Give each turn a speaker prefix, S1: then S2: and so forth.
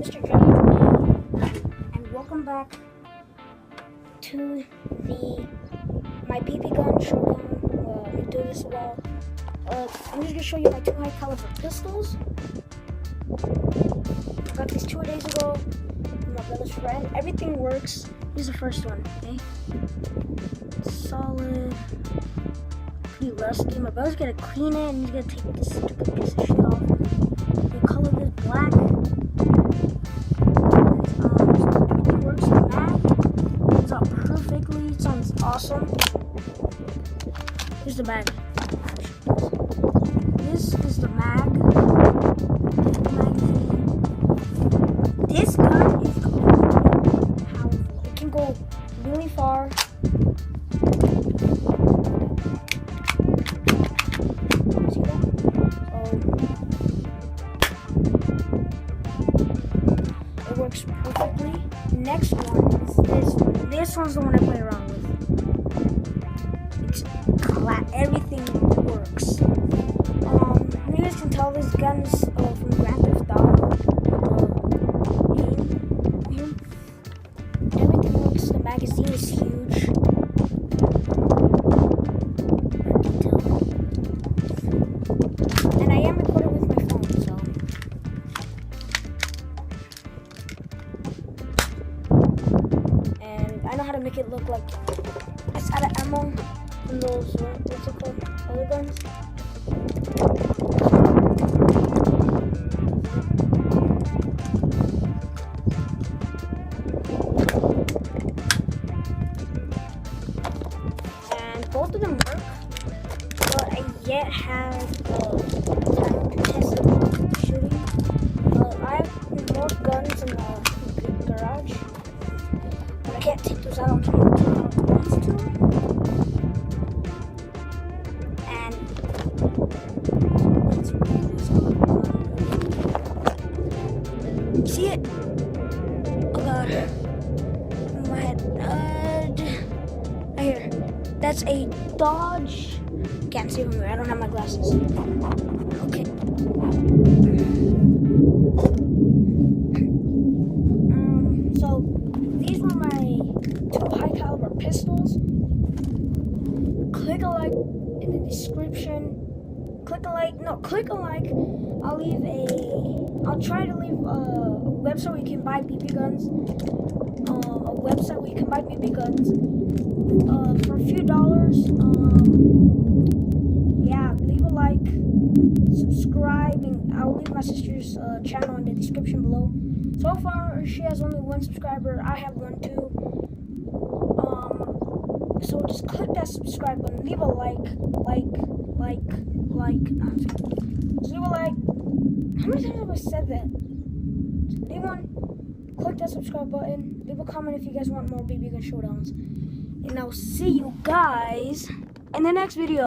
S1: Mr.dragon, and welcome back to my BB gun showdown. We do this well. I'm just gonna show you my two high caliber pistols. I got these 2 days ago from my brother's friend. Everything works. Here's the first one. Okay, solid, pretty rusty. My brother's gonna clean it and he's gonna take this stupid piece of shit off. The color is black. Everything works. The mag comes out perfectly. It sounds awesome. Here's the mag. This is the mag. This gun is completely powerful. It can go really far. See that? It works perfectly. Next one is this one. This one's the one I play around with. Everything works. You guys can tell this gun's from Grand Theft Auto. Everything works. The magazine is huge. And I am recording with my phone, so. And I know how to make it look like it's out of ammo from those, what's it called, other guns. And both of them work, but I yet have time to test them shooting. I have more guns in the garage, but I can't take those out. Can I take out these two? And let's bring this on. See it? Oh god. My head. Right here. That's a Dodge. Can't see from here. I don't have my glasses. Okay. So these were my two high caliber pistols. Click a like in the description. Click a like. I'll try to leave a website where you can buy BB guns. A website where you can buy BB guns for a few dollars. Yeah, leave a like, subscribe, and I'll leave my sister's channel in the description below. So far, she has only 1 subscriber. I have 1 too. So just click that subscribe button, leave a like. Just leave a like. How many times have I said that? Leave one. Click that subscribe button. Leave a comment if you guys want more BB gun showdowns. And I'll see you guys in the next video.